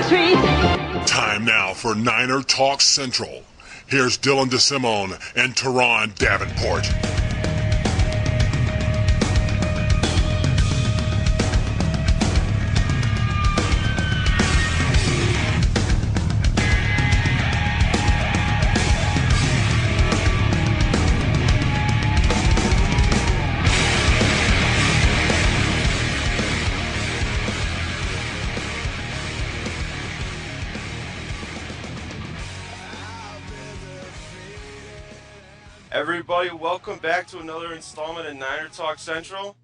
Time now for Niner Talk Central. Here's Dylan DeSimone and Turron Davenport. Everybody, welcome back to another installment of Niner Talk Central.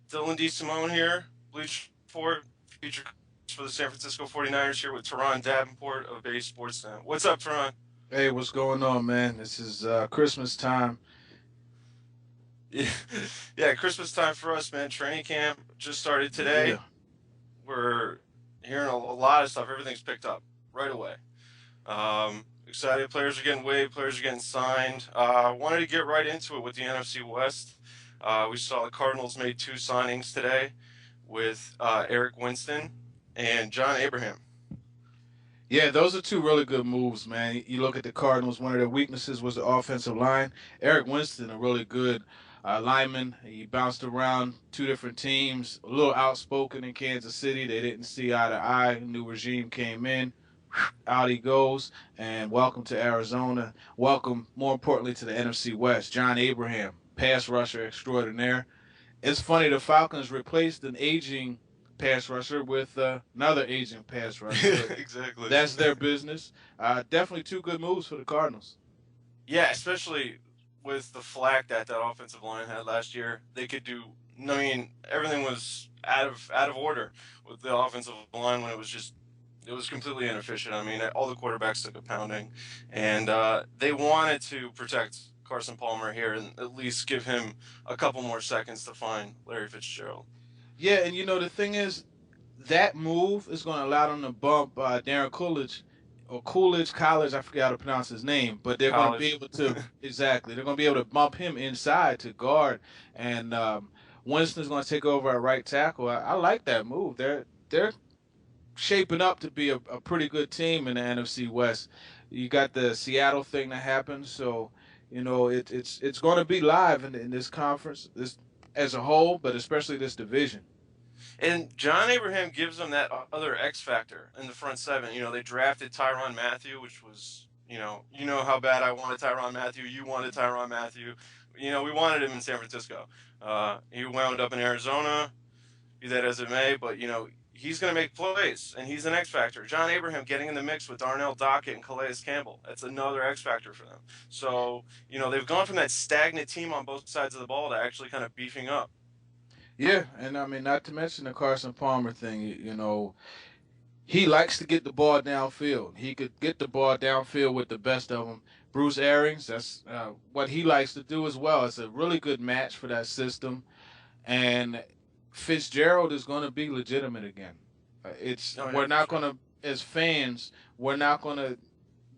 Dylan DeSimone here, Bleach Report, feature for the San Francisco 49ers here with Turron Davenport of Bay Sportsnet. What's up, Turron? Hey, what's going on, man? This is Christmas time. Yeah, Christmas time for us, man. Training camp just started today. Yeah. We're hearing a lot of stuff. Everything's picked up right away. Excited. Players are getting waived. Players are getting signed. Wanted to get right into it with the NFC West. We saw the Cardinals made 2 signings today with Eric Winston and John Abraham. Yeah, those are 2 really good moves, man. You look at the Cardinals, one of their weaknesses was the offensive line. Eric Winston, a really good lineman. He bounced around 2 different teams, a little outspoken in Kansas City. They didn't see eye to eye. A new regime came in. Out he goes, and welcome to Arizona. Welcome, more importantly, to the NFC West. John Abraham, pass rusher extraordinaire. It's funny, the Falcons replaced an aging pass rusher with another aging pass rusher. Exactly. That's their business. Definitely 2 good moves for the Cardinals. Yeah, especially with the flack that offensive line had last year. They could do, I mean, everything was out of order with the offensive line when it was completely inefficient. I mean, all the quarterbacks took a pounding, and they wanted to protect Carson Palmer here and at least give him a couple more seconds to find Larry Fitzgerald. Yeah, and the thing is, that move is going to allow them to bump Darren Coolidge, or College, I forget how to pronounce his name, but they're going to be able to, exactly, they're going to be able to bump him inside to guard, and Winston's going to take over at right tackle. I like that move. They're shaping up to be a pretty good team in the NFC West. You got the Seattle thing that happened, so it's going to be live in this conference, this as a whole, but especially this division. And John Abraham gives them that other X factor in the front 7. They drafted Tyrann Mathieu, which was, you know how bad I wanted Tyrann Mathieu. You wanted Tyrann Mathieu. We wanted him in San Francisco. He wound up in Arizona, be that as it may, but he's going to make plays, and he's an X factor. John Abraham getting in the mix with Darnell Dockett and Calais Campbell. That's another X factor for them. So, they've gone from that stagnant team on both sides of the ball to actually kind of beefing up. Yeah, and I mean, not to mention the Carson Palmer thing, he likes to get the ball downfield. He could get the ball downfield with the best of them. Bruce Arians, that's what he likes to do as well. It's a really good match for that system. And Fitzgerald is going to be legitimate again. We're not going to, as fans, we're not going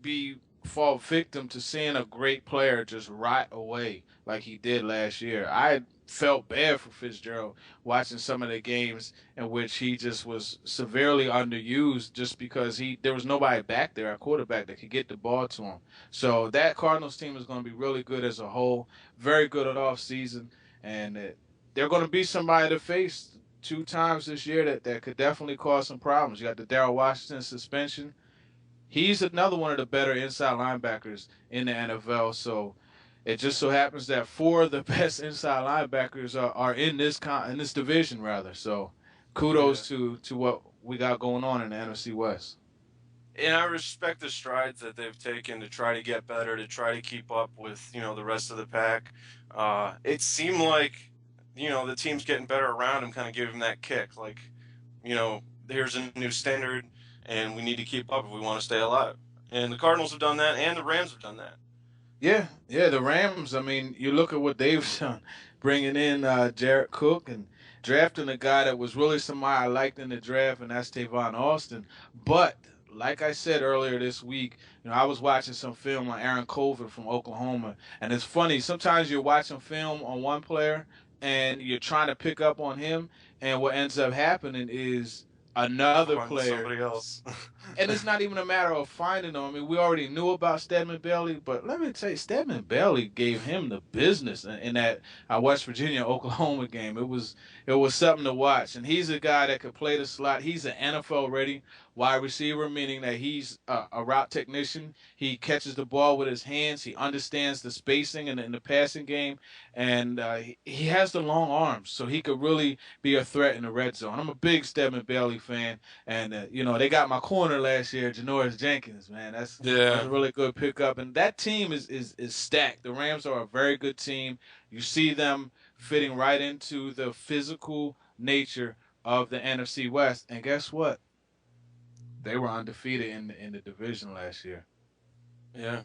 to fall victim to seeing a great player just rot away like he did last year. I felt bad for Fitzgerald watching some of the games in which he just was severely underused just because there was nobody back there, a quarterback that could get the ball to him. So that Cardinals team is going to be really good as a whole, very good at off season, and they're going to be somebody to face 2 times this year that could definitely cause some problems. You got the Darrell Washington suspension. He's another one of the better inside linebackers in the NFL. So it just so happens that 4 of the best inside linebackers are in this division, rather. So kudos to what we got going on in the NFC West. And I respect the strides that they've taken to try to get better, to try to keep up with, the rest of the pack. It seemed like, the team's getting better around him, kind of give him that kick. Like, here's a new standard, and we need to keep up if we want to stay alive. And the Cardinals have done that, and the Rams have done that. Yeah, the Rams, I mean, you look at what they've done, bringing in Jared Cook and drafting a guy that was really somebody I liked in the draft, and that's Tavon Austin. But like I said earlier this week, I was watching some film on Aaron Colvin from Oklahoma, and it's funny. Sometimes you're watching film on one player, and you're trying to pick up on him, and what ends up happening is another player, somebody else. And it's not even a matter of finding him. I mean, we already knew about Stedman Bailey, but let me tell you, Stedman Bailey gave him the business in that West Virginia Oklahoma game. It was something to watch, and he's a guy that could play the slot. He's an NFL ready wide receiver, meaning that he's a route technician. He catches the ball with his hands. He understands the spacing in the passing game, and he has the long arms, so he could really be a threat in the red zone. I'm a big Stedman Bailey fan. And they got my corner last year, Janoris Jenkins. Man, that's Yeah. a really good pickup. And that team is stacked. The Rams are a very good team. You see them fitting right into the physical nature of the NFC West. And guess what? They were undefeated in the division last year. Yeah.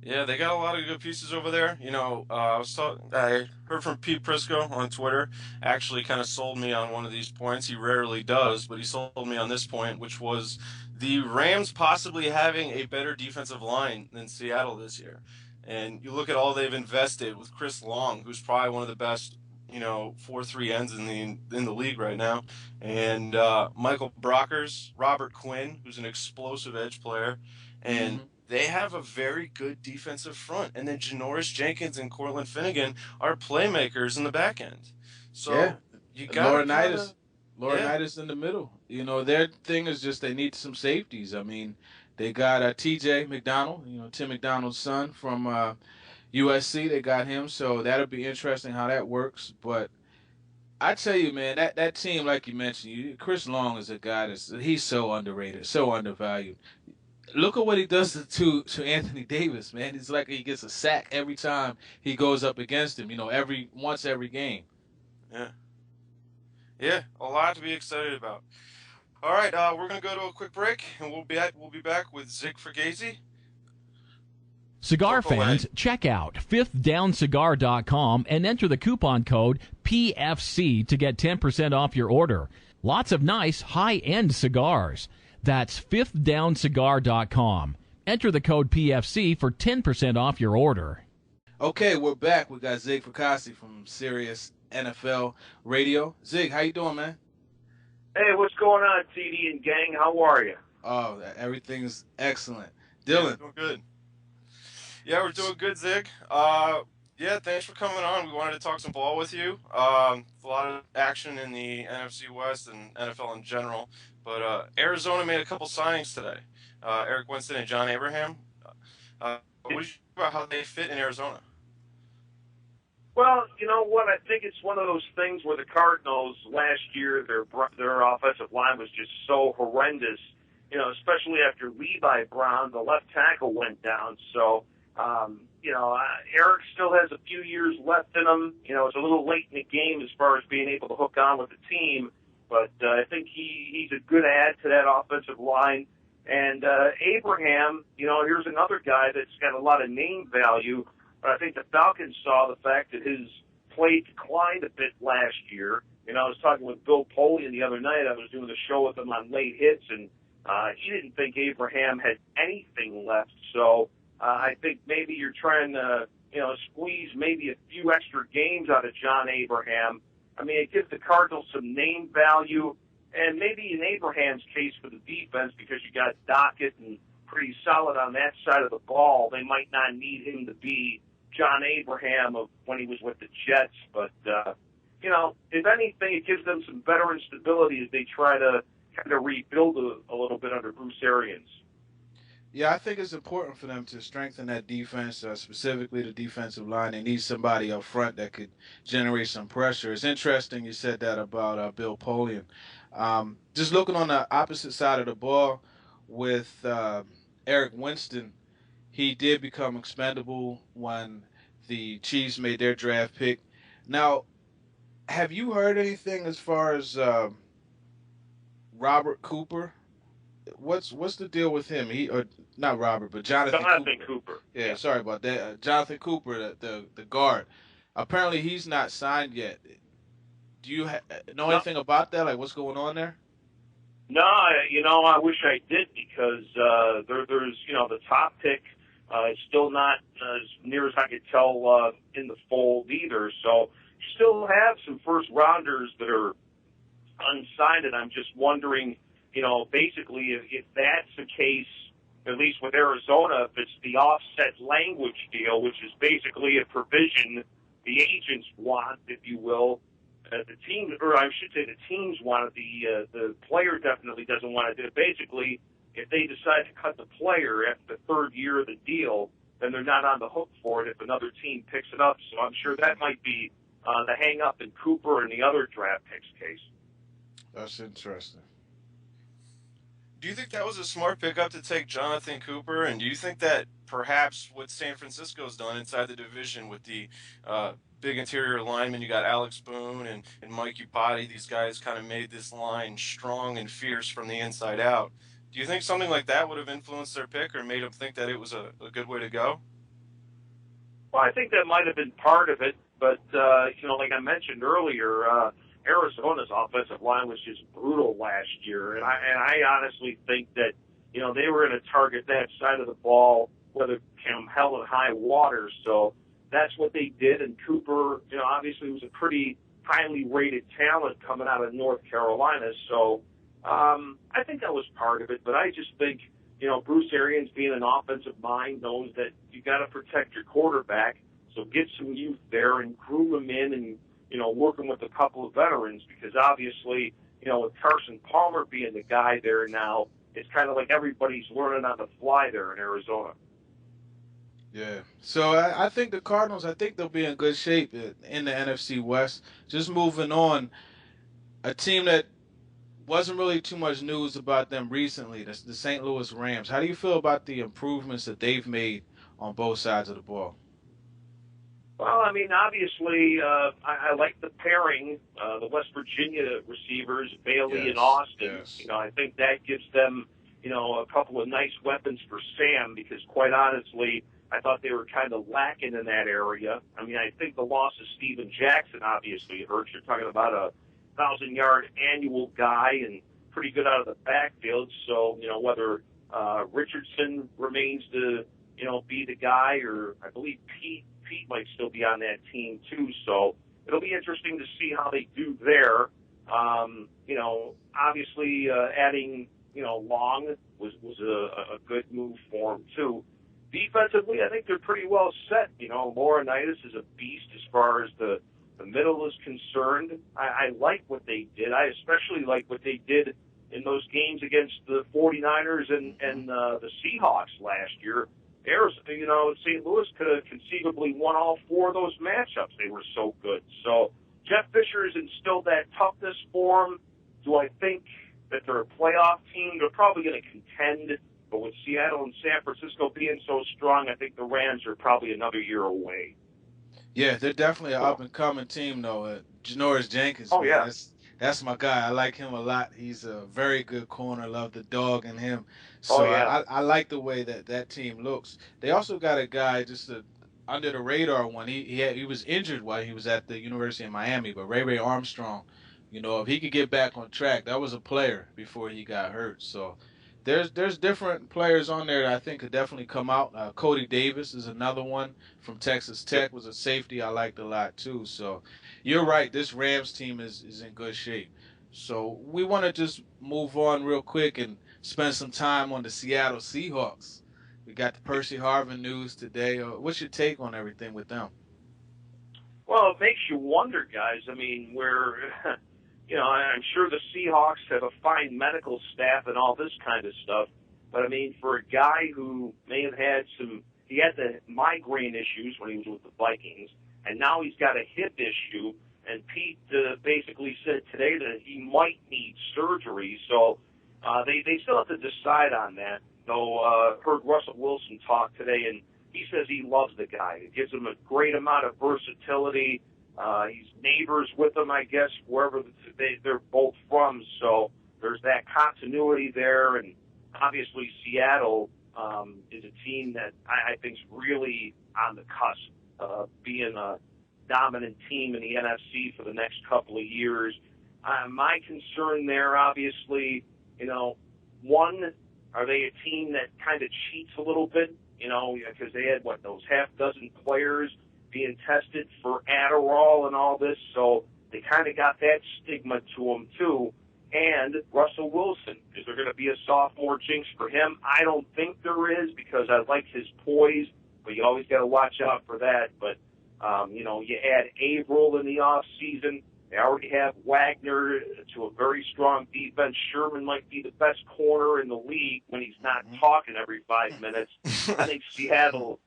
Yeah, they got a lot of good pieces over there. I heard from Pete Prisco on Twitter. Actually, kind of sold me on one of these points. He rarely does, but he sold me on this point, which was the Rams possibly having a better defensive line than Seattle this year. And you look at all they've invested with Chris Long, who's probably one of the best, 4-3 ends in the league right now, and Michael Brockers, Robert Quinn, who's an explosive edge player, and Mm-hmm. they have a very good defensive front. And then Janoris Jenkins and Cortland Finnegan are playmakers in the back end. Yeah. So you got to kind Laurinaitis. of, yeah, Laurinaitis in the middle. Their thing is just they need some safeties. I mean, they got T.J. McDonald, Tim McDonald's son from USC. They got him, so that'll be interesting how that works. But I tell you, man, that team, like you mentioned, Chris Long is a guy he's so underrated, so undervalued. Look at what he does to Anthony Davis, man. It's like he gets a sack every time he goes up against him. Every game. yeah, yeah, a lot to be excited about. All right, we're gonna go to a quick break, and we'll be back with Zig Fracassi. Cigar Talk away. fans, check out fifthdowncigar.com and enter the coupon code PFC to get 10% off your order. Lots of nice high-end cigars. That's fifthdowncigar.com. Enter the code PFC for 10% off your order. Okay, we're back. We got Zig Fracassi from Sirius NFL Radio. Zig, how you doing, man? Hey, what's going on, TD and gang? How are you? Oh, everything's excellent. Yeah, Dylan. doing good. Yeah, we're doing good, Zig. Yeah, thanks for coming on. We wanted to talk some ball with you. A lot of action in the NFC West and NFL in general. But Arizona made a couple signings today. Eric Winston and John Abraham. What do you think about how they fit in Arizona? Well, you know what? I think it's one of those things where the Cardinals last year, their offensive line was just so horrendous. Especially after Levi Brown, the left tackle, went down. So, Eric still has a few years left in him. It's a little late in the game as far as being able to hook on with the team. But I think he's a good add to that offensive line. And Abraham, here's another guy that's got a lot of name value. But I think the Falcons saw the fact that his play declined a bit last year. I was talking with Bill Polian the other night. I was doing a show with him on late hits, and he didn't think Abraham had anything left. So I think maybe you're trying to, squeeze maybe a few extra games out of John Abraham. I mean, it gives the Cardinals some name value, and maybe in Abraham's case for the defense, because you got Dockett and pretty solid on that side of the ball, they might not need him to be John Abraham of when he was with the Jets. But, if anything, it gives them some veteran stability as they try to kind of rebuild a little bit under Bruce Arians. Yeah, I think it's important for them to strengthen that defense, specifically the defensive line. They need somebody up front that could generate some pressure. It's interesting you said that about Bill Polian. Just looking on the opposite side of the ball with Eric Winston, he did become expendable when the Chiefs made their draft pick. Now, have you heard anything as far as Robert Cooper? What's the deal with him? Not Robert, but Jonathan Cooper. Yeah, sorry about that. Jonathan Cooper, the guard. Apparently, he's not signed yet. Do you know anything about that? Like, what's going on there? No, I wish I did, because there's the top pick is still not as near as I could tell in the fold either. So you still have some first rounders that are unsigned, and I'm just wondering, basically if that's the case, at least with Arizona, if it's the offset language deal, which is basically a provision the agents want, if you will, the team, or I should say the teams want it, the player definitely doesn't want to do it. Basically, if they decide to cut the player after the third year of the deal, then they're not on the hook for it if another team picks it up. So I'm sure that might be the hang-up in Cooper and the other draft picks case. That's interesting. Do you think that was a smart pickup to take Jonathan Cooper? And do you think that perhaps what San Francisco's done inside the division with the big interior linemen, you got Alex Boone and Mike Upati, these guys kind of made this line strong and fierce from the inside out. Do you think something like that would have influenced their pick or made them think that it was a good way to go? Well, I think that might have been part of it, but, like I mentioned earlier, Arizona's offensive line was just brutal last year, and I honestly think that, they were going to target that side of the ball, whether it came hell and high water, so that's what they did, and Cooper, obviously was a pretty highly rated talent coming out of North Carolina, so I think that was part of it, but I just think, Bruce Arians being an offensive mind knows that you got to protect your quarterback, so get some youth there and groom them in and, working with a couple of veterans, because obviously, with Carson Palmer being the guy there now, it's kind of like everybody's learning on the fly there in Arizona. Yeah. So I think the Cardinals, I think they'll be in good shape in the NFC West. Just moving on, a team that wasn't really too much news about them recently, the St. Louis Rams. How do you feel about the improvements that they've made on both sides of the ball? Well, obviously, I like the pairing, the West Virginia receivers, Bailey and Austin. Yes. I think that gives them, a couple of nice weapons for Sam, because quite honestly, I thought they were kind of lacking in that area. I think the loss of Steven Jackson obviously hurts. You're talking about a 1,000-yard annual guy and pretty good out of the backfield. So, whether Richardson remains to, be the guy, or I believe Pete might still be on that team too, so it'll be interesting to see how they do there. Obviously adding, Long was a good move for them too. Defensively, I think they're pretty well set. Laurinaitis is a beast as far as the middle is concerned. I like what they did. I especially like what they did in those games against the 49ers and the Seahawks last year. St. Louis could have conceivably won all four of those matchups. They were so good. So Jeff Fisher has instilled that toughness for them. Do I think that they're a playoff team? They're probably going to contend. But with Seattle and San Francisco being so strong, I think the Rams are probably another year away. Yeah, they're definitely an up-and-coming team, though. Janoris Jenkins, oh, yeah. That's my guy. I like him a lot. He's a very good corner. Love the dog in him. So I like the way that team looks. They also got a guy, just under the radar one. He was injured while he was at the University of Miami, but Ray Armstrong, if he could get back on track, that was a player before he got hurt. So there's different players on there that I think could definitely come out. Cody Davis is another one from Texas Tech, was a safety I liked a lot too. So you're right, this Rams team is in good shape. So we want to just move on real quick and spend some time on the Seattle Seahawks. We got the Percy Harvin news today. What's your take on everything with them? Well, it makes you wonder, guys. We're I'm sure the Seahawks have a fine medical staff and all this kind of stuff. But, for a guy who may have had he had the migraine issues when he was with the Vikings, and now he's got a hip issue, and Pete basically said today that he might need surgery. So they still have to decide on that. Though heard Russell Wilson talk today, and he says he loves the guy. It gives him a great amount of versatility. He's neighbors with them, I guess, wherever they're both from. So there's that continuity there. And obviously Seattle is a team that I think is really on the cusp of being a dominant team in the NFC for the next couple of years. My concern there, obviously, one, are they a team that kind of cheats a little bit? Because they had, those half dozen players being tested for Adderall and all this, so they kind of got that stigma to them too. and Russell Wilson. Is there going to be a sophomore jinx for him? I don't think there is, because I like his poise, but you always got to watch out for that. But, you add Averill in the off season. They already have Wagner to a very strong defense. Sherman might be the best corner in the league when he's not talking every 5 minutes. I think Seattle's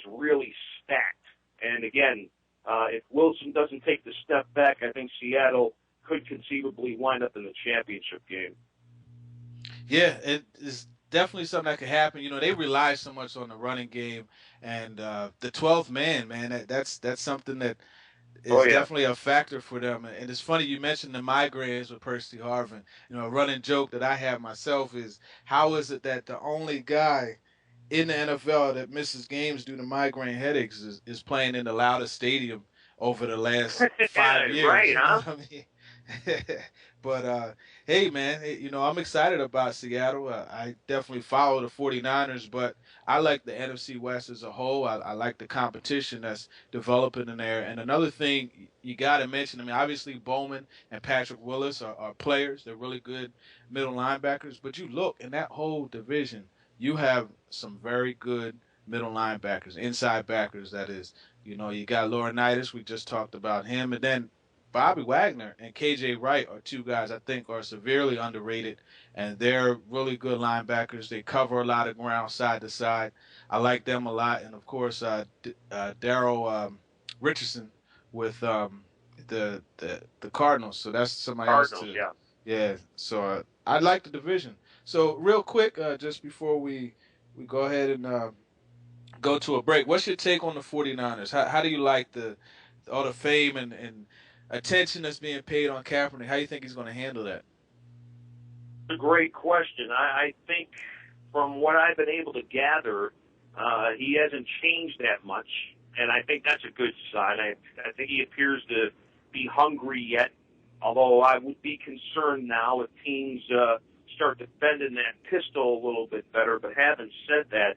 really stacked. And again, if Wilson doesn't take the step back, I think Seattle could conceivably wind up in the championship game. Yeah, it is definitely something that could happen. They rely so much on the running game, and the 12th man, that's something that is definitely a factor for them. And it's funny you mentioned the migraines with Percy Harvin. A running joke that I have myself is, how is it that the only guy in the NFL that misses games due to migraine headaches is playing in the loudest stadium over the last 5 years? Right, huh? You know what I mean? But, hey, man, I'm excited about Seattle. I definitely follow the 49ers, but I like the NFC West as a whole. I like the competition that's developing in there. And another thing you got to mention, obviously Bowman and Patrick Willis are players. They're really good middle linebackers. But you look in that whole division, you have some very good middle linebackers, inside backers, that is. You got Laurinaitis. We just talked about him. And then Bobby Wagner and KJ Wright are two guys I think are severely underrated, and they're really good linebackers. They cover a lot of ground side to side. I like them a lot. And, of course, Daryl Richardson with the Cardinals. So that's somebody else too. Yeah. So I like the division. So real quick, just before we go ahead and go to a break, what's your take on the 49ers? How do you like all the fame and attention that's being paid on Kaepernick? How do you think he's going to handle that? It's a great question. I think from what I've been able to gather, he hasn't changed that much, and I think that's a good sign. I think he appears to be hungry yet, although I would be concerned now if teams start defending that pistol a little bit better. But having said that,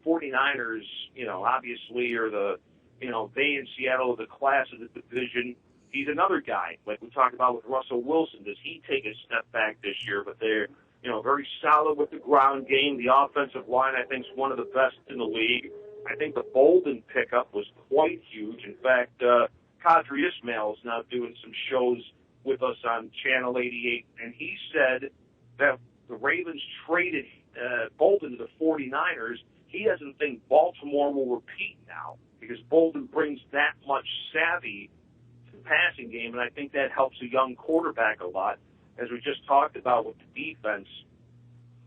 49ers, obviously are they in Seattle are the class of the division. He's another guy, like we talked about with Russell Wilson. Does he take a step back this year? But they're, very solid with the ground game. The offensive line, I think, is one of the best in the league. I think the Bolden pickup was quite huge. In fact, Kadri Ismail is now doing some shows with us on Channel 88, and he said that the Ravens traded Bolden to the 49ers. He doesn't think Baltimore will repeat now because Bolden brings that much savvy to the passing game, and I think that helps a young quarterback a lot. As we just talked about with the defense,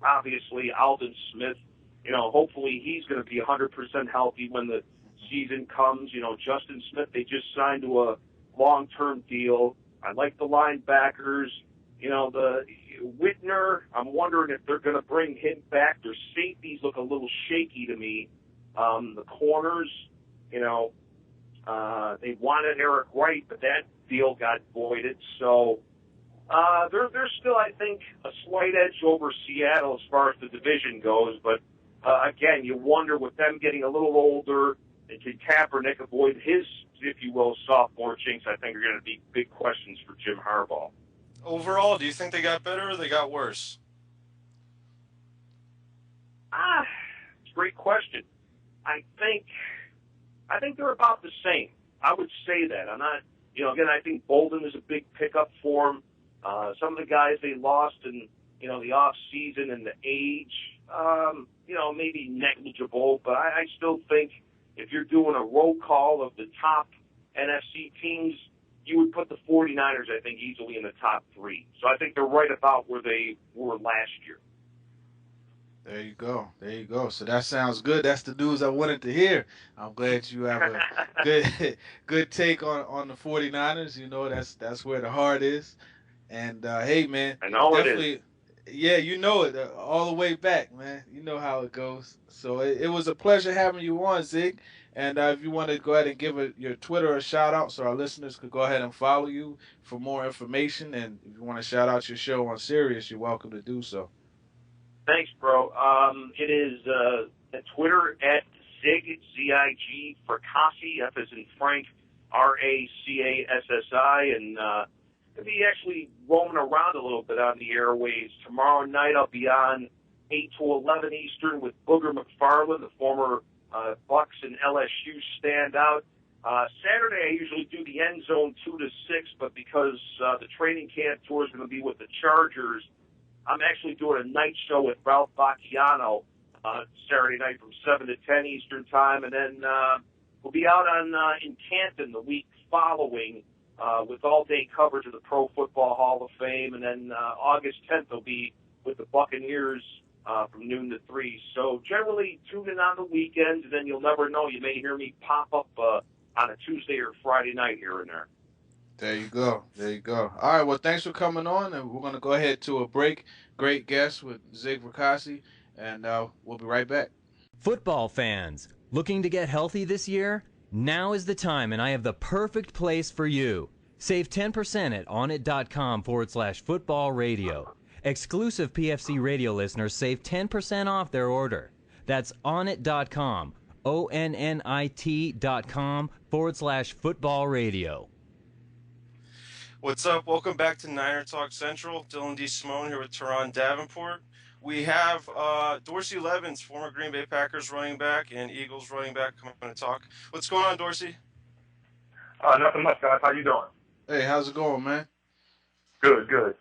obviously Aldon Smith, hopefully he's going to be 100% healthy when the season comes. Justin Smith, they just signed to a long-term deal. I like the linebackers. The Whitner, I'm wondering if they're going to bring him back. Their safeties look a little shaky to me. The corners, they wanted Eric Wright, but that deal got voided. So they're still, I think, a slight edge over Seattle as far as the division goes. But, again, you wonder with them getting a little older, and can Kaepernick avoid his, if you will, sophomore jinx, I think are going to be big questions for Jim Harbaugh. Overall, do you think they got better or they got worse? It's a great question. I think they're about the same. I would say that. I'm not, again, I think Bolden is a big pickup for them. Some of the guys they lost in, the off season and the age, maybe negligible, but I still think if you're doing a roll call of the top NFC teams, you would put the 49ers, I think, easily in the top 3. So I think they're right about where they were last year. There you go. So that sounds good. That's the news I wanted to hear. I'm glad you have a good take on the 49ers. That's where the heart is. And, hey, man. I know definitely, it is. Yeah, you know it all the way back, man. You know how it goes. So it was a pleasure having you on, Zig. And if you want to go ahead and give your Twitter a shout-out so our listeners could go ahead and follow you for more information. And if you want to shout out your show on Sirius, you're welcome to do so. Thanks, bro. It is at Twitter at Zig, Z-I-G, Fracassi, F as in Frank, R-A-C-A-S-S-I. And to be actually roaming around a little bit on the airways. Tomorrow night I'll be on 8 to 11 Eastern with Booger McFarland, the former Bucks and LSU standout. Saturday I usually do the End Zone 2 to 6, but because the training camp tour is going to be with the Chargers, I'm actually doing a night show with Ralph Bacchiano Saturday night from 7 to 10 Eastern time, and then we'll be out on in Canton the week following with all-day coverage of the Pro Football Hall of Fame, and then August 10th will be with the Buccaneers from noon to 3. So generally tune in on the weekends, and then you'll never know. You may hear me pop up on a Tuesday or Friday night here and there. There you go. There you go. All right, well, thanks for coming on, and we're going to go ahead to a break. Great guest with Zig Fracassi, and we'll be right back. Football fans, looking to get healthy this year? Now is the time, and I have the perfect place for you. Save 10% at onit.com/football radio. Exclusive PFC radio listeners save 10% off their order. That's onit.com, ONNIT.com/football radio. What's up? Welcome back to Niner Talk Central. Dylan DeSimone here with Turron Davenport. We have Dorsey Levens, former Green Bay Packers running back and Eagles running back, coming to talk. What's going on, Dorsey? Nothing much, guys. How you doing? Hey, how's it going, man? Good, good.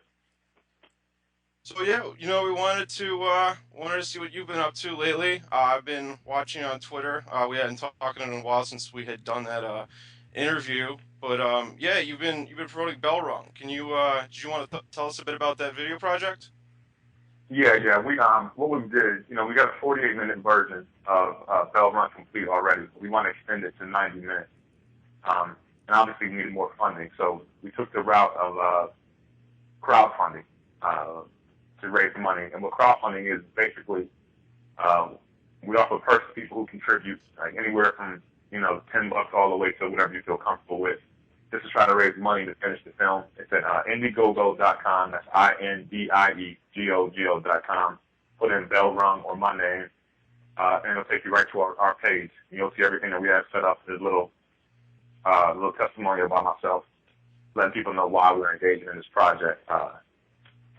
So yeah, we wanted to see what you've been up to lately. I've been watching on Twitter. We hadn't talked in a while since we had done that interview, but yeah, you've been promoting Bell Rung. Can you did you want to tell us a bit about that video project? Yeah. We what we did, we got a 48-minute version of Bell Run Complete already. We want to extend it to 90 minutes, and obviously we needed more funding, so we took the route of crowdfunding to raise money. And what crowdfunding is basically, we offer perks to people who contribute, like anywhere from $10 all the way to whatever you feel comfortable with, just to try to raise money to finish the film. It's at Indiegogo.com. That's INDIEGOGO.com. Put in Bell Rung or my name, and it'll take you right to our page. And you'll see everything that we have set up. There's a little testimonial about myself, letting people know why we're engaging in this project.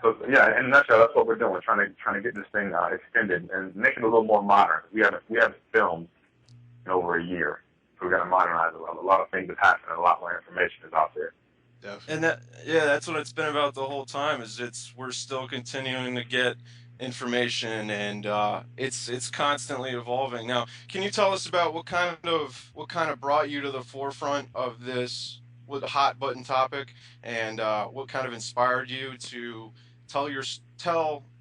So yeah, in a nutshell, that's what we're doing. Trying to get this thing extended and make it a little more modern. We haven't filmed in over a year. So we got to modernize a lot of things have happened, and a lot more information is out there. Definitely. And that's what it's been about the whole time. We're still continuing to get information, and it's constantly evolving. Now, can you tell us about what kind of brought you to the forefront of this with a hot button topic, and what kind of inspired you to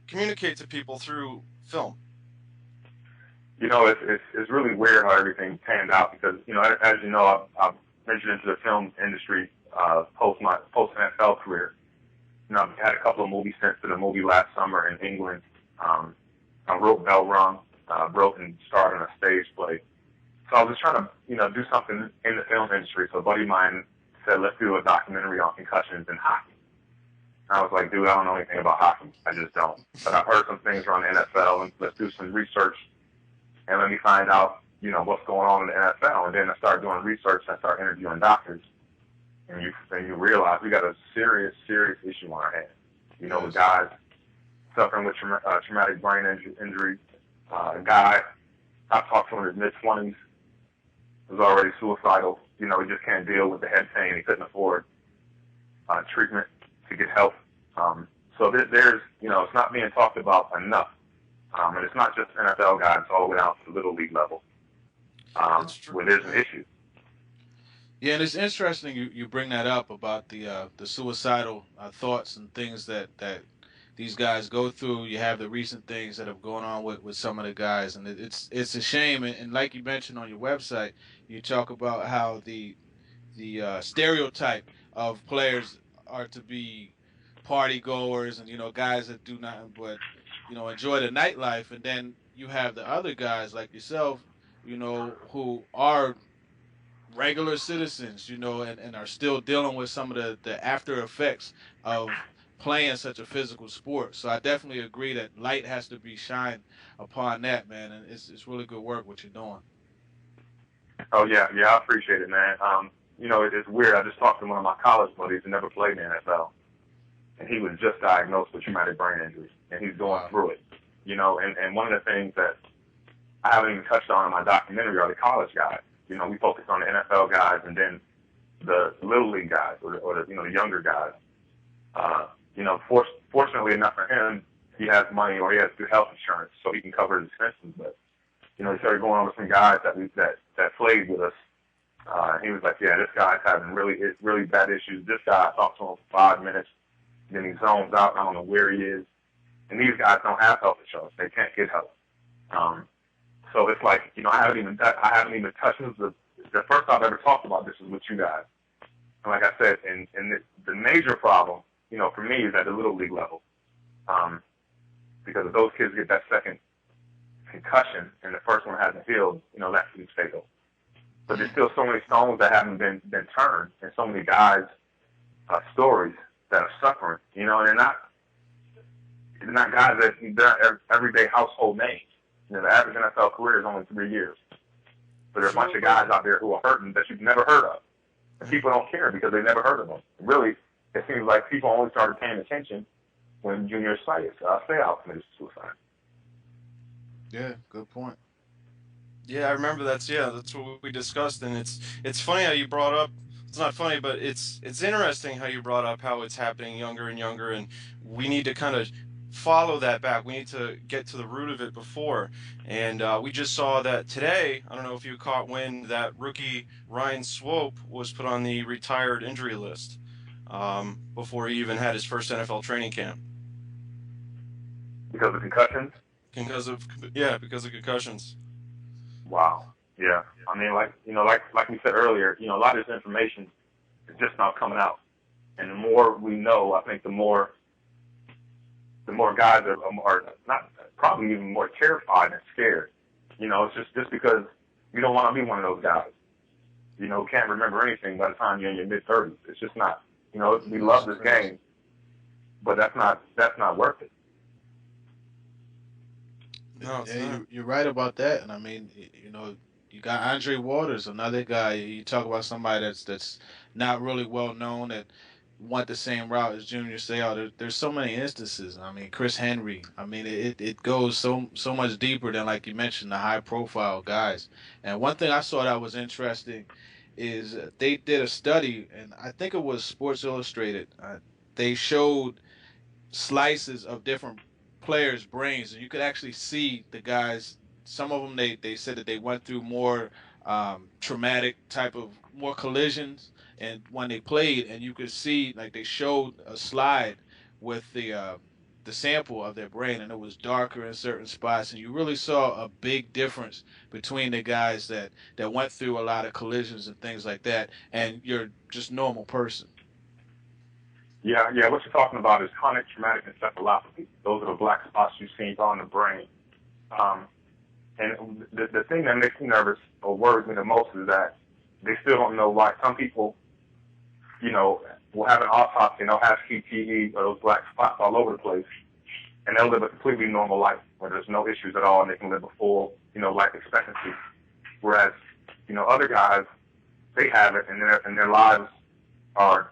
communicate to people through film? It's really weird how everything panned out because, as you know, I've ventured into the film industry post NFL career. I've had a couple of movie stints to the movie last summer in England. I wrote Bell Rung, wrote and starred in a stage play. So I was just trying to, do something in the film industry. So a buddy of mine said, let's do a documentary on concussions in hockey. And I was like, dude, I don't know anything about hockey. I just don't. But I've heard some things around the NFL, and let's do some research and let me find out, what's going on in the NFL. And then I started doing research, and I started interviewing doctors. And you realize we got a serious issue on our hands. With guys suffering with traumatic brain injury. A guy I talked to in his mid-20s was already suicidal. He just can't deal with the head pain. He couldn't afford treatment to get help. So there's, it's not being talked about enough. And it's not just NFL guys, it's all the way down to the Little League level, where there's an issue. Yeah, and it's interesting you bring that up about the suicidal thoughts and things that these guys go through. You have the recent things that have gone on with some of the guys, and it's a shame. And like you mentioned on your website, you talk about how the stereotype of players are to be party goers and guys that do nothing but enjoy the nightlife, and then you have the other guys like yourself, who are regular citizens, and are still dealing with some of the after effects of playing such a physical sport. So I definitely agree that light has to be shined upon that, man, and it's really good work what you're doing. Oh yeah, I appreciate it, man. it's weird. I just talked to one of my college buddies who never played in the NFL, and he was just diagnosed with traumatic brain injury, and he's going through it. And one of the things that I haven't even touched on in my documentary are the college guys. We focus on the NFL guys and then the little league guys or the younger guys. Fortunately enough for him, he has money or he has good health insurance, so he can cover his expenses. But he started going on with some guys that played with us. He was like, yeah, this guy's having really bad issues. This guy, I talked to him for 5 minutes, then he zones out. I don't know where he is. And these guys don't have health insurance; they can't get help. So it's like, I haven't even touched this. The first I've ever talked about this is with you guys. And like I said, and the major problem, for me is at the little league level. Because if those kids get that second concussion and the first one hasn't healed, that can be fatal. But there's still so many stones that haven't been turned, and so many guys' stories that are suffering, and they're not guys they're everyday household names. The average NFL career is only 3 years. So there are a bunch of guys out there who are hurting that you've never heard of. And people don't care because they never heard of them. Really, it seems like people only started paying attention when Junior Sayas committed suicide. Yeah, good point. Yeah, I remember that's what we discussed, and it's funny how you brought up. It's not funny, but it's interesting how you brought up how it's happening younger and younger, and we need to kind of follow that back. We need to get to the root of it before. And we just saw that today. I don't know if you caught wind that rookie Ryan Swope was put on the retired injury list before he even had his first NFL training camp. Because of concussions? Because of concussions. Wow. Yeah. I mean, like we said earlier, a lot of this information is just now coming out. And the more we know, I think the more guys are not probably even more terrified and scared. It's just because you don't want to be one of those guys. Can't remember anything by the time you're in your mid-30s. It's just not. We love this game, but that's not worth it. No, you're right about that. And I mean, you got Andre Waters, another guy. You talk about somebody that's not really well known that went the same route as Junior Seau. There's so many instances. I mean, Chris Henry. I mean, it goes so much deeper than, like you mentioned, the high profile guys. And one thing I saw that was interesting is they did a study, and I think it was Sports Illustrated. They showed slices of different players' brains, and you could actually see the guys. Some of them they said that they went through more traumatic type of more collisions, and when they played, and you could see, like, they showed a slide with the sample of their brain, and it was darker in certain spots, and you really saw a big difference between the guys that went through a lot of collisions and things like that, and you're just normal person. Yeah. What you're talking about is chronic traumatic encephalopathy. Those are the black spots you see on the brain. And the thing that makes me nervous or worries me the most is that they still don't know why some people, will have an autopsy and they'll have CTE or those black spots all over the place, and they'll live a completely normal life where there's no issues at all and they can live a full, life expectancy. Whereas, other guys, they have it and their lives are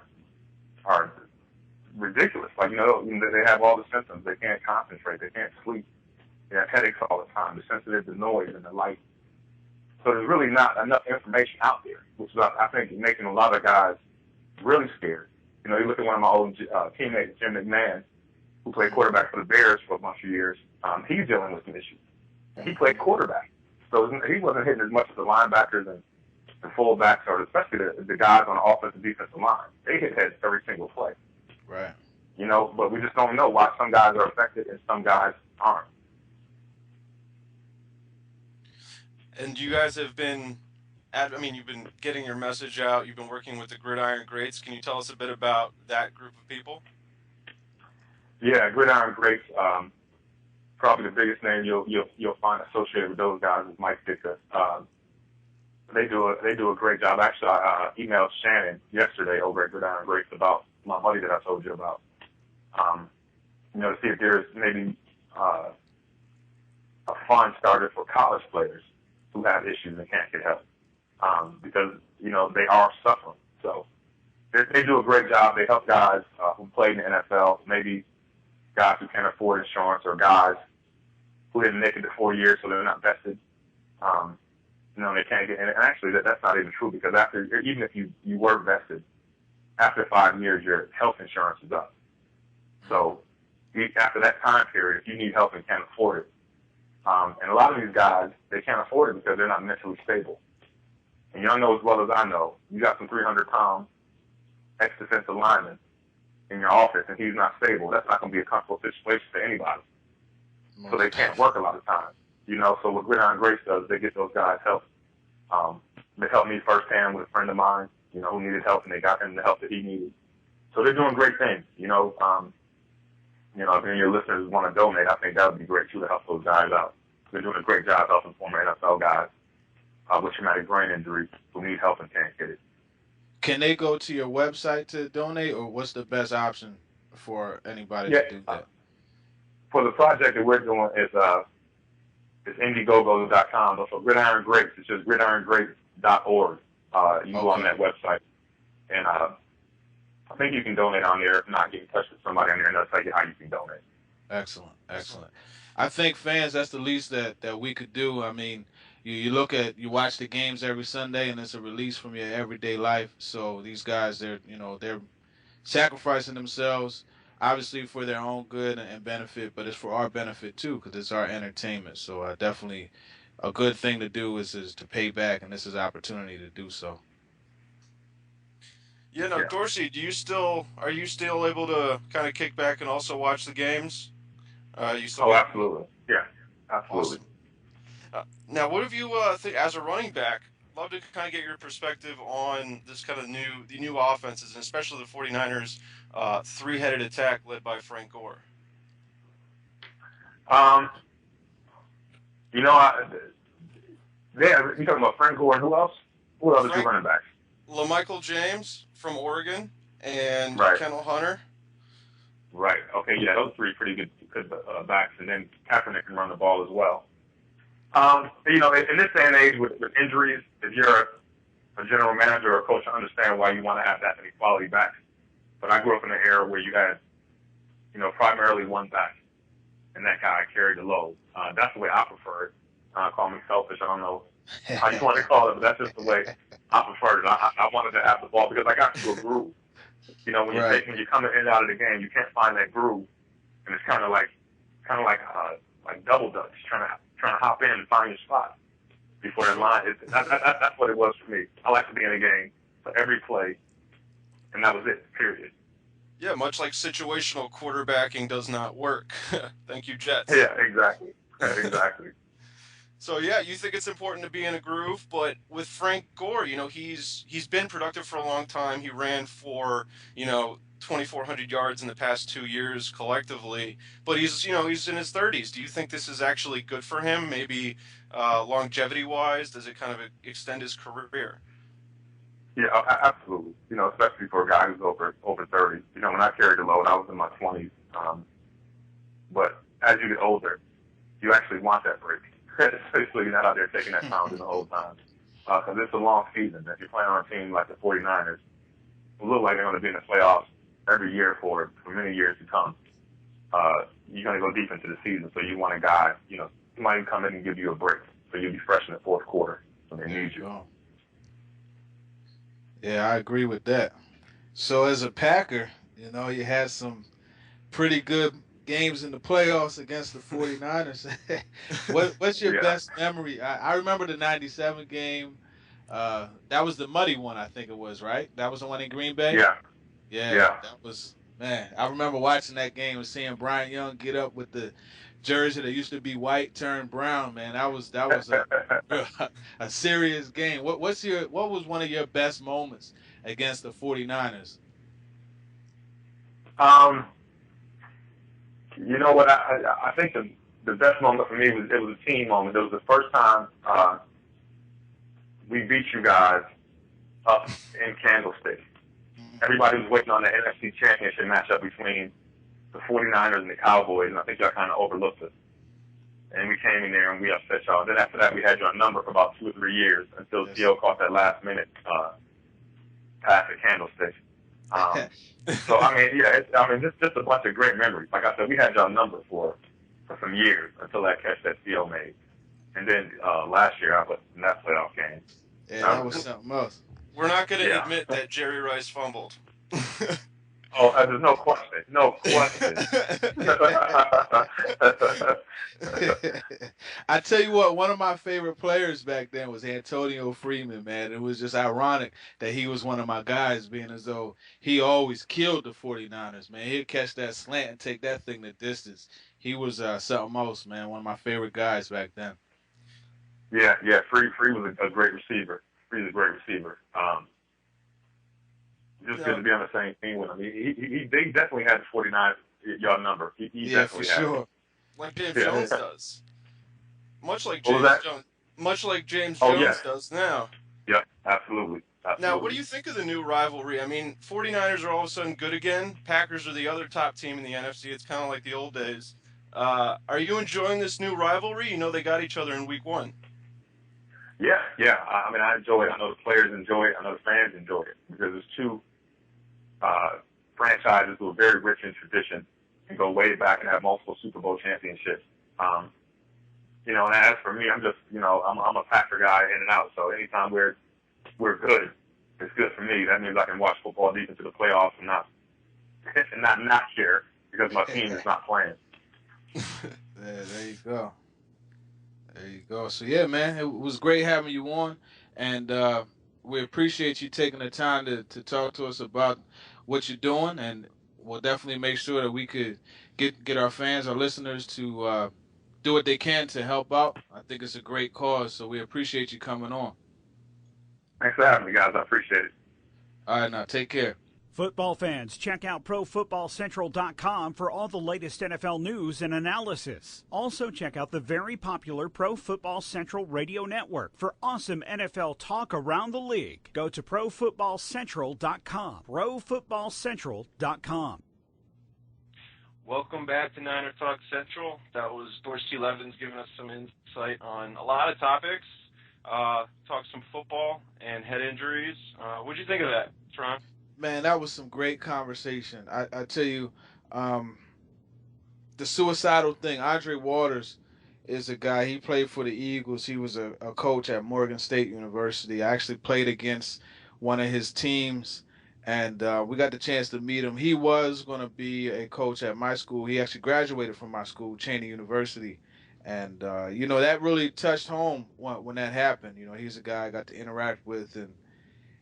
ridiculous. Like, they have all the symptoms. They can't concentrate. They can't sleep. They have headaches all the time. They're sensitive to noise and the light. So there's really not enough information out there, which is, I think, making a lot of guys really scared. You look at one of my old teammates, Jim McMahon, who played quarterback for the Bears for a bunch of years. He's dealing with some issues. He played quarterback. So he wasn't hitting as much as the linebackers and the fullbacks, or especially the guys on the offensive defensive line. They hit heads every single play. Right. But we just don't know why some guys are affected and some guys aren't. And you guys have been, you've been getting your message out. You've been working with the Gridiron Greats. Can you tell us a bit about that group of people? Yeah, Gridiron Greats. Probably the biggest name you'll find associated with those guys is Mike Ditka. They do a great job. Actually, I emailed Shannon yesterday over at Gridiron Greats about my buddy that I told you about. To see if there's maybe a fund started for college players who have issues and can't get help. Because, they are suffering. So they do a great job. They help guys who played in the NFL, maybe guys who can't afford insurance or guys who didn't make it to 4 years, so they're not vested. They can't get in it. And actually, that's not even true because even if you were vested, after 5 years, your health insurance is up. So after that time period, if you need help and can't afford it, and a lot of these guys, they can't afford it because they're not mentally stable. And y'all know as well as I know, you got some 300-pound ex-defensive lineman in your office and he's not stable. That's not going to be a comfortable situation for anybody. So they can't work a lot of times. So what Gridiron Grace does, they get those guys help. They helped me firsthand with a friend of mine, who needed help, and they got him the help that he needed. So they're doing great things, if any of your listeners want to donate, I think that would be great, too, to help those guys out. They're doing a great job helping former NFL guys with traumatic brain injuries who need help and can't get it. Can they go to your website to donate, or what's the best option for anybody to do that? For the project that we're doing is Indiegogo.com. But for Gridiron Grapes, it's just gridirongrapes.org. You go on that website, and I think you can donate on there. If not, get in touch with somebody on there, and they'll tell you how you can donate. Excellent. I think fans, that's the least that we could do. I mean, you watch the games every Sunday, and it's a release from your everyday life. So these guys, they're sacrificing themselves, obviously for their own good and benefit, but it's for our benefit too, because it's our entertainment. So definitely a good thing to do is to pay back, and this is an opportunity to do so. Dorsey, are you still able to kind of kick back and also watch the games? Absolutely. Yeah, absolutely. Awesome. Now, what have you think as a running back? Love to kind of get your perspective on this kind of the new offenses, and especially the 49ers three-headed attack led by Frank Gore. You talking about Frank Gore and who else? Who are the two running backs? LaMichael James from Oregon and Kendall Hunter. Right. Okay. Yeah, those three pretty good backs, and then Kaepernick can run the ball as well. In this day and age with injuries, if you're a general manager or a coach, I understand why you want to have that many quality backs. But I grew up in an era where you had, primarily one back, and that guy carried the load. That's the way I prefer it. Call me selfish. I don't know how you want to call it, but that's just the way I preferred it. I wanted to have the ball because I got into a groove. When you're coming in and out of the game, you can't find that groove, and it's kind of like double dutch, trying to hop in and find your spot before the line. That's what it was for me. I like to be in a game for every play, and that was it. Period. Yeah, much like situational quarterbacking does not work. Thank you, Jets. Yeah, exactly. Exactly. So yeah, you think it's important to be in a groove, but with Frank Gore, he's been productive for a long time. He ran for 2,400 yards in the past 2 years collectively, but he's in his 30s. Do you think this is actually good for him? Maybe longevity wise, does it kind of extend his career? Yeah, absolutely. Especially for a guy who's over 30. When I carried the load, I was in my 20s. But as you get older, you actually want that break. Especially you're not out there taking that pounding the whole time. Because it's a long season. If you're playing on a team like the 49ers, it look like they're going to be in the playoffs every year for many years to come. You're going to go deep into the season, so you want a guy, somebody can come in and give you a break, so you'll be fresh in the fourth quarter when they need you. Yeah, I agree with that. So as a Packer, you had some pretty good games in the playoffs against the 49ers. What's your best memory? I remember the 97 game. That was the muddy one, I think it was, right? That was the one in Green Bay? Yeah. That was, man, I remember watching that game and seeing Brian Young get up with the jersey that used to be white turned brown, man. That was a serious game. What was one of your best moments against the 49ers? You know what? I think the best moment for me was a team moment. It was the first time we beat you guys up in Candlestick. Everybody was waiting on the NFC Championship matchup between the 49ers and the Cowboys, and I think y'all kind of overlooked us. and we came in there and we upset y'all. Then after that, we had your number for about 2 or 3 years until T.O. caught that last minute pass at Candlestick. So I mean, yeah, just a bunch of great memories. Like I said, we had y'all number for some years until that catch that T.O. made, and then last year I was in that playoff game. Yeah, that was something else. We're not going to admit that Jerry Rice fumbled. Oh, there's no question. No question. I tell you what, one of my favorite players back then was Antonio Freeman, man. It was just ironic that he was one of my guys, being as though he always killed the 49ers, man. He'd catch that slant and take that thing the distance. He was something else, man. One of my favorite guys back then. Yeah. Free was a great receiver. Free's a great receiver. Just good to be on the same team with him. They definitely had the 49 number. He definitely had sure. it. Like James Jones does. Much like James Jones does now. Yeah, absolutely. Now, what do you think of the new rivalry? I mean, 49ers are all of a sudden good again. Packers are the other top team in the NFC. It's kind of like the old days. Are you enjoying this new rivalry? You know they got each other in week 1. Yeah. I mean, I enjoy it. I know the players enjoy it. I know the fans enjoy it because it's two franchises who are very rich in tradition and go way back and have multiple Super Bowl championships. And as for me, I'm just, I'm a Packer guy in and out. So anytime we're good, it's good for me. That means I can watch football deep into the playoffs and not care because my team is not playing. There you go. There you go. So, yeah, man, it was great having you on, and we appreciate you taking the time to talk to us about what you're doing, and we'll definitely make sure that we could get our fans, our listeners, to do what they can to help out. I think it's a great cause, so we appreciate you coming on. Thanks for having me, guys. I appreciate it. All right, now, take care. Football fans, check out ProFootballCentral.com for all the latest NFL news and analysis. Also, check out the very popular Pro Football Central radio network for awesome NFL talk around the league. Go to ProFootballCentral.com. ProFootballCentral.com. Welcome back to Niner Talk Central. That was Dorsey Levens giving us some insight on a lot of topics. Talk some football and head injuries. What'd you think of that, Turron? Man, that was some great conversation. I tell you, the suicidal thing, Andre Waters is a guy, he played for the Eagles. He was a coach at Morgan State University. I actually played against one of his teams, and we got the chance to meet him. He was going to be a coach at my school. He actually graduated from my school, Cheney University. And, that really touched home when that happened. He's a guy I got to interact with, and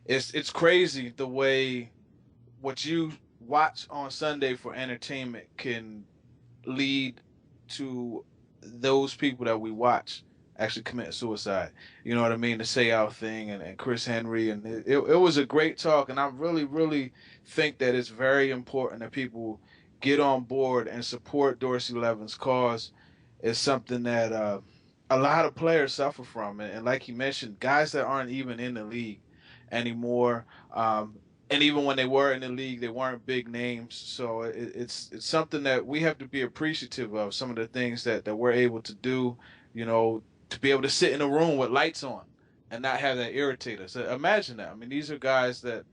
it's crazy the way what you watch on Sunday for entertainment can lead to those people that we watch actually commit suicide. You know what I mean? The Say Out thing and Chris Henry. And it was a great talk. And I really, really think that it's very important that people get on board and support Dorsey Levens' cause. It's something that a lot of players suffer from. And like you mentioned, guys that aren't even in the league anymore, and even when they were in the league, they weren't big names. So it's something that we have to be appreciative of. Some of the things that we're able to do, to be able to sit in a room with lights on and not have that irritate us. Imagine that. I mean, these are guys that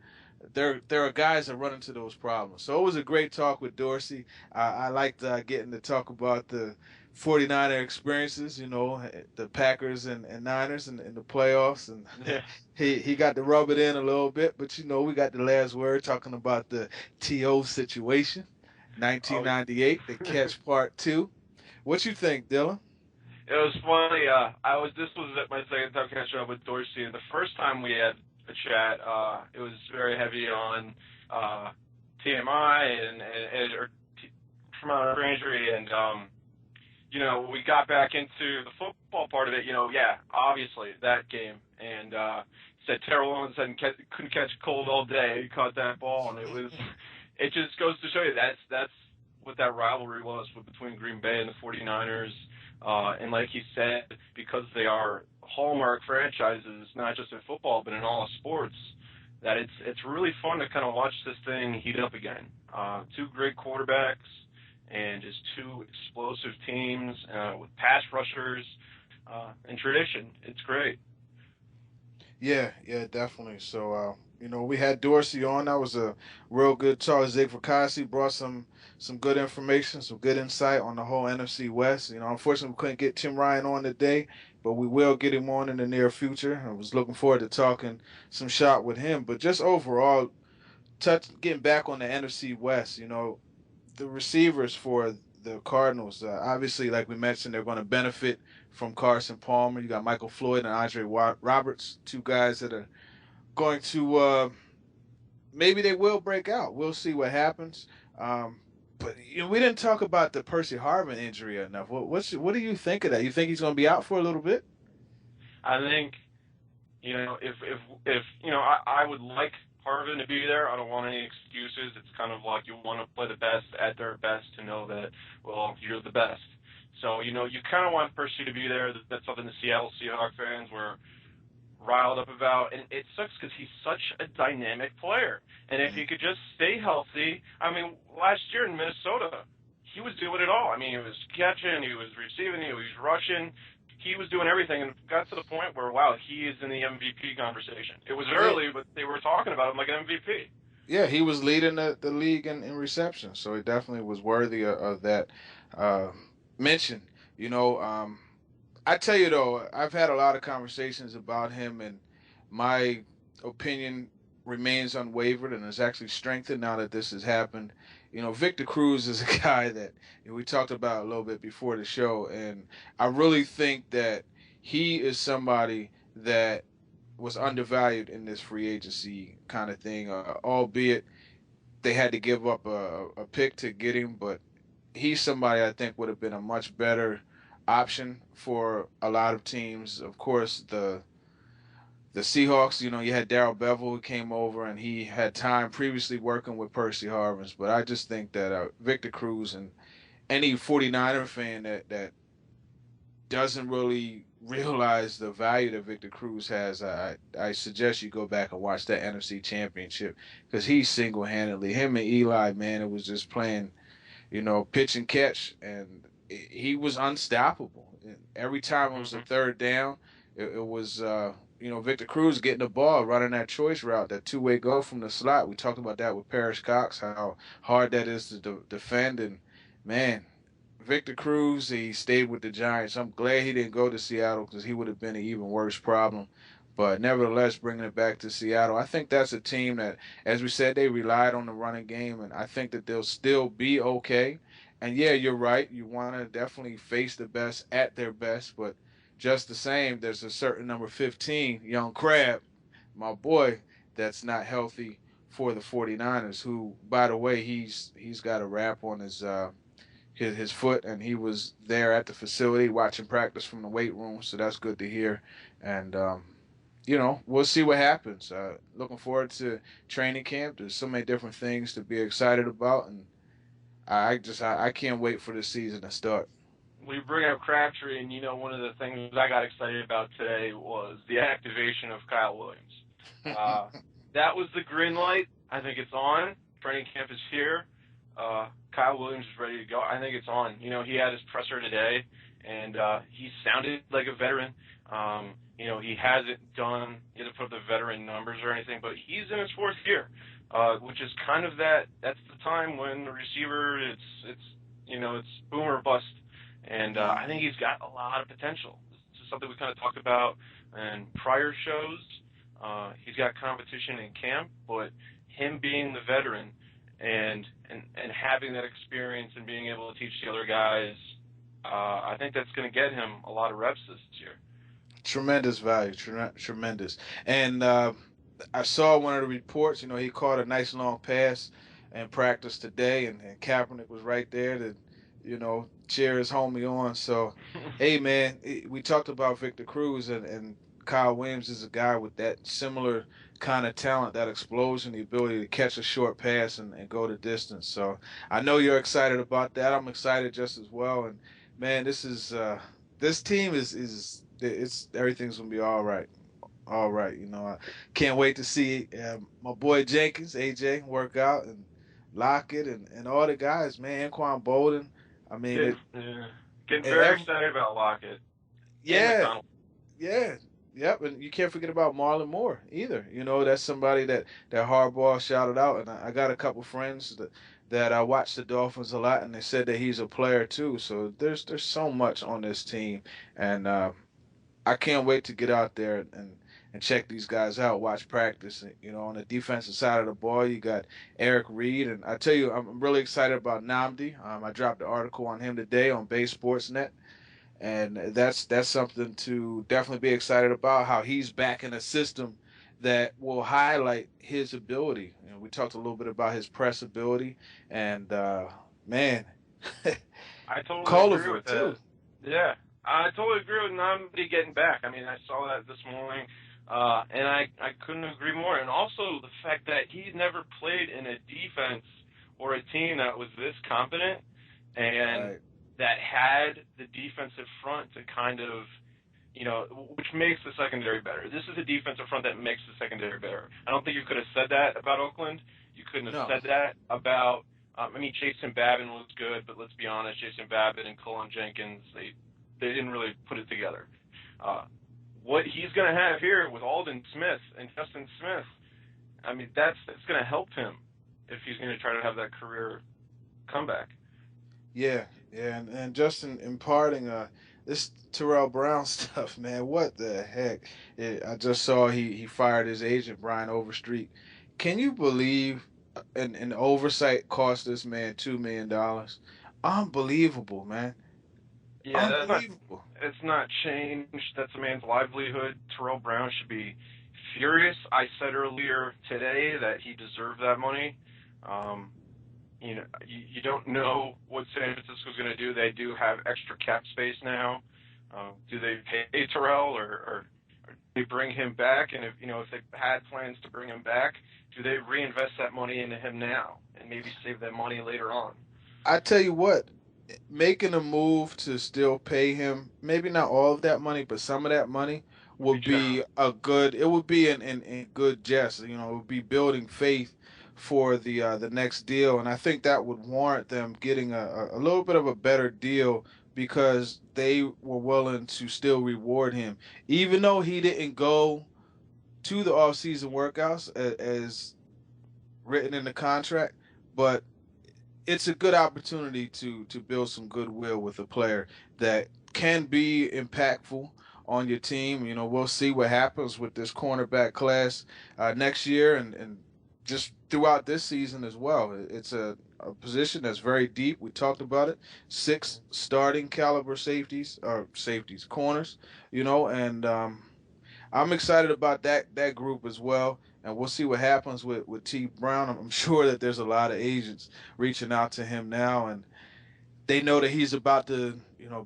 there are guys that run into those problems. So it was a great talk with Dorsey. I liked getting to talk about the 49er experiences, the Packers and Niners and the playoffs, and he got to rub it in a little bit, but we got the last word talking about the T.O. situation, 1998, the catch part 2. What you think, Dylan? It was funny. This was my second time catching up with Dorsey, and the first time we had a chat, it was very heavy on TMI and traumatic injury, and we got back into the football part of it. Obviously that game, and said Terrell Owens couldn't catch a cold all day. He caught that ball, and it just goes to show you that's what that rivalry was between Green Bay and the 49ers. And like he said, because they are hallmark franchises, not just in football but in all sports, that it's really fun to kind of watch this thing heat up again. Two great quarterbacks, and just two explosive teams with pass rushers and tradition. It's great. Yeah, definitely. So, we had Dorsey on. That was a real good talk. Zig Fracassi brought some good information, some good insight on the whole NFC West. Unfortunately, we couldn't get Tim Ryan on today, but we will get him on in the near future. I was looking forward to talking some shop with him. But just overall, getting back on the NFC West, the receivers for the Cardinals, obviously, like we mentioned, they're going to benefit from Carson Palmer. You got Michael Floyd and Andre Roberts, two guys that are going to maybe they will break out. We'll see what happens. But we didn't talk about the Percy Harvin injury enough. What do you think of that? You think he's going to be out for a little bit? I think, if I would like Harvin to be there. I don't want any excuses. It's kind of like you want to play the best at their best to know that, well, you're the best. So, you kind of want Percy to be there. That's something the Seattle Seahawks fans were riled up about. And it sucks because he's such a dynamic player. And if he could just stay healthy, last year in Minnesota, he was doing it all. He was catching, he was receiving, he was rushing. He was doing everything and got to the point where, wow, he is in the MVP conversation. It was early, but they were talking about him like an MVP. Yeah, he was leading the league in reception, so he definitely was worthy of that mention. I tell you, though, I've had a lot of conversations about him, and my opinion remains unwavered and has actually strengthened now that this has happened. Victor Cruz is a guy that we talked about a little bit before the show, and I really think that he is somebody that was undervalued in this free agency kind of thing, albeit they had to give up a pick to get him, but he's somebody I think would have been a much better option for a lot of teams. Of course, the Seahawks, you had Darrell Bevell who came over, and he had time previously working with Percy Harvins. But I just think that Victor Cruz, and any 49er fan that doesn't really realize the value that Victor Cruz has, I suggest you go back and watch that NFC Championship, because he single-handedly, him and Eli, man, it was just playing, pitch and catch, and he was unstoppable. Every time it was a third down, it was Victor Cruz getting the ball, running that choice route, that two-way go from the slot. We talked about that with Parrish Cox, how hard that is to defend. And, man, Victor Cruz, he stayed with the Giants. I'm glad he didn't go to Seattle, because he would have been an even worse problem. But nevertheless, bringing it back to Seattle, I think that's a team that, as we said, they relied on the running game, and I think that they'll still be okay. And, yeah, you're right. You want to definitely face the best at their best, but just the same, there's a certain number 15, Young Crab, my boy, that's not healthy for the 49ers, who, by the way, he's got a wrap on his foot, and he was there at the facility watching practice from the weight room, so that's good to hear. And, we'll see what happens. Looking forward to training camp. There's so many different things to be excited about, and I can't wait for the season to start. We bring up Crabtree, and one of the things I got excited about today was the activation of Kyle Williams. That was the green light. I think it's on. Training camp is here. Kyle Williams is ready to go. I think it's on. He had his presser today, and he sounded like a veteran. He hasn't put up the veteran numbers or anything, but he's in his fourth year, which is kind of that's the time when the receiver, it's boom or bust. And I think he's got a lot of potential. This is something we kind of talked about in prior shows. He's got competition in camp, but him being the veteran and having that experience and being able to teach the other guys, I think that's going to get him a lot of reps this year. Tremendous value, tremendous. And I saw one of the reports, he caught a nice long pass in practice today, and Kaepernick was right there to, cheer his homie on. So, hey, man, we talked about Victor Cruz, and Kyle Williams is a guy with that similar kind of talent, that explosion, the ability to catch a short pass and go the distance. So I know you're excited about that. I'm excited just as well. And, man, this team is everything's going to be all right. All right. I can't wait to see my boy Jenkins, AJ, work out, and Lockett, and all the guys, man. Anquan Bolden. I mean, Getting very excited about Lockett and yeah, McDonald. yeah, yep. And you can't forget about Marlon Moore either. That's somebody that Harbaugh shouted out, and I got a couple friends that I watch the Dolphins a lot, and they said that he's a player too. So there's so much on this team, and I can't wait to get out there and check these guys out, watch practice. On the defensive side of the ball, you got Eric Reed, and I tell you, I'm really excited about Namdi. I dropped an article on him today on Bay Sportsnet, and that's something to definitely be excited about. How he's back in a system that will highlight his ability. We talked a little bit about his press ability, and man, I totally colorful agree with too. that. Yeah, I totally agree with Namdi getting back. I mean, I saw that this morning, and I couldn't agree more. And also the fact that he's never played in a defense or a team that was this competent and Right. that had the defensive front to kind of, which makes the secondary better. This is a defensive front that makes the secondary better. I don't think you could have said that about Oakland. You couldn't have No. said that about, Jason Babin looks good, but let's be honest, Jason Babin and Cullen Jenkins, they didn't really put it together. What he's going to have here with Aldon Smith and Justin Smith, I mean, that's going to help him if he's going to try to have that career comeback. Yeah, and just in imparting this Terrell Brown stuff, man, what the heck? I just saw he fired his agent, Brian Overstreet. Can you believe an oversight cost this man $2 million? Unbelievable, man. Yeah, Unbelievable. it's not changed. That's a man's livelihood. Terrell Brown should be furious. I said earlier today that he deserved that money. You don't know what San Francisco's going to do. They do have extra cap space now. Do they pay Terrell or do they bring him back? And if they had plans to bring him back, do they reinvest that money into him now and maybe save that money later on? I tell you what, making a move to still pay him, maybe not all of that money, but some of that money would be it would be in good jest. It would be building faith for the next deal, and I think that would warrant them getting a little bit of a better deal because they were willing to still reward him, even though he didn't go to the off-season workouts as written in the contract, but it's a good opportunity to build some goodwill with a player that can be impactful on your team. We'll see what happens with this cornerback class next year and just throughout this season as well. It's a position that's very deep. We talked about it. 6 starting caliber corners, and I'm excited about that group as well. And we'll see what happens with T. Brown. I'm sure that there's a lot of agents reaching out to him now, and they know that he's about to,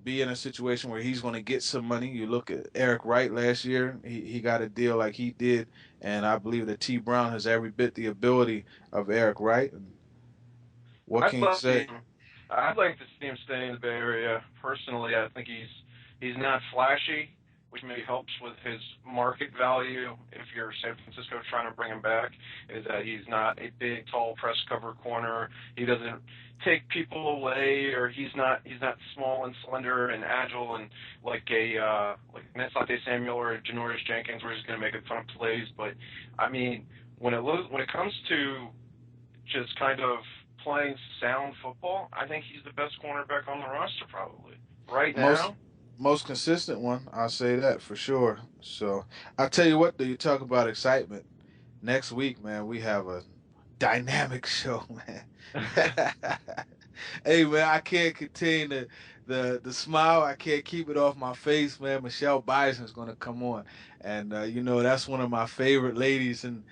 be in a situation where he's going to get some money. You look at Eric Wright last year; he got a deal like he did, and I believe that T. Brown has every bit the ability of Eric Wright. And what can you say? I'd like to see him stay in the Bay Area. Personally, I think he's not flashy, which maybe helps with his market value if you're San Francisco trying to bring him back, is that he's not a big, tall press cover corner. He doesn't take people away, or he's not small and slender and agile and like Asante Samuel or Janoris Jenkins, where he's going to make a ton of plays. But I mean, when it comes to just kind of playing sound football, I think he's the best cornerback on the roster probably right now. Most consistent one, I'll say that for sure. So I'll tell you what, though, you talk about excitement. Next week, man, we have a dynamic show, man. Hey, man, I can't contain the smile. I can't keep it off my face, man. Michelle Bison's going to come on. And, that's one of my favorite ladies in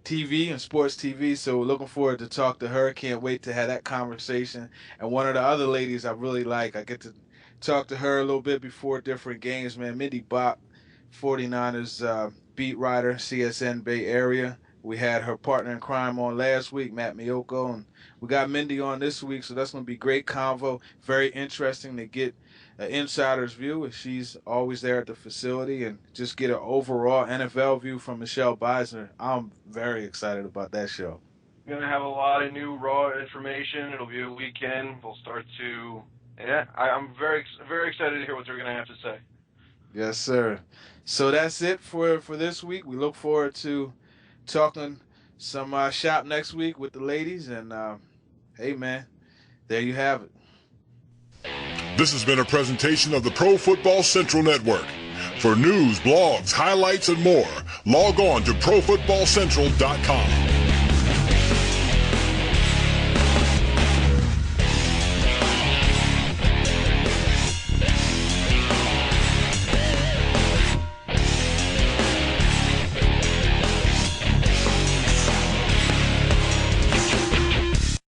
TV and sports TV. So looking forward to talk to her. Can't wait to have that conversation. And one of the other ladies I really like, I get to talk to her a little bit before different games, man. Mindy Bach, 49ers beat writer, CSN Bay Area. We had her partner in crime on last week, Matt Miyoko, and we got Mindy on this week, so that's going to be great convo. Very interesting to get an insider's view, as she's always there at the facility, and just get an overall NFL view from Michelle Beisner. I'm very excited about that show. Going to have a lot of new raw information. It'll be a weekend. We'll start to, I'm very, very excited to hear what they're going to have to say. Yes, sir. So that's it for this week. We look forward to talking some shop next week with the ladies. And, hey, man, there you have it. This has been a presentation of the Pro Football Central Network. For news, blogs, highlights, and more, log on to ProFootballCentral.com.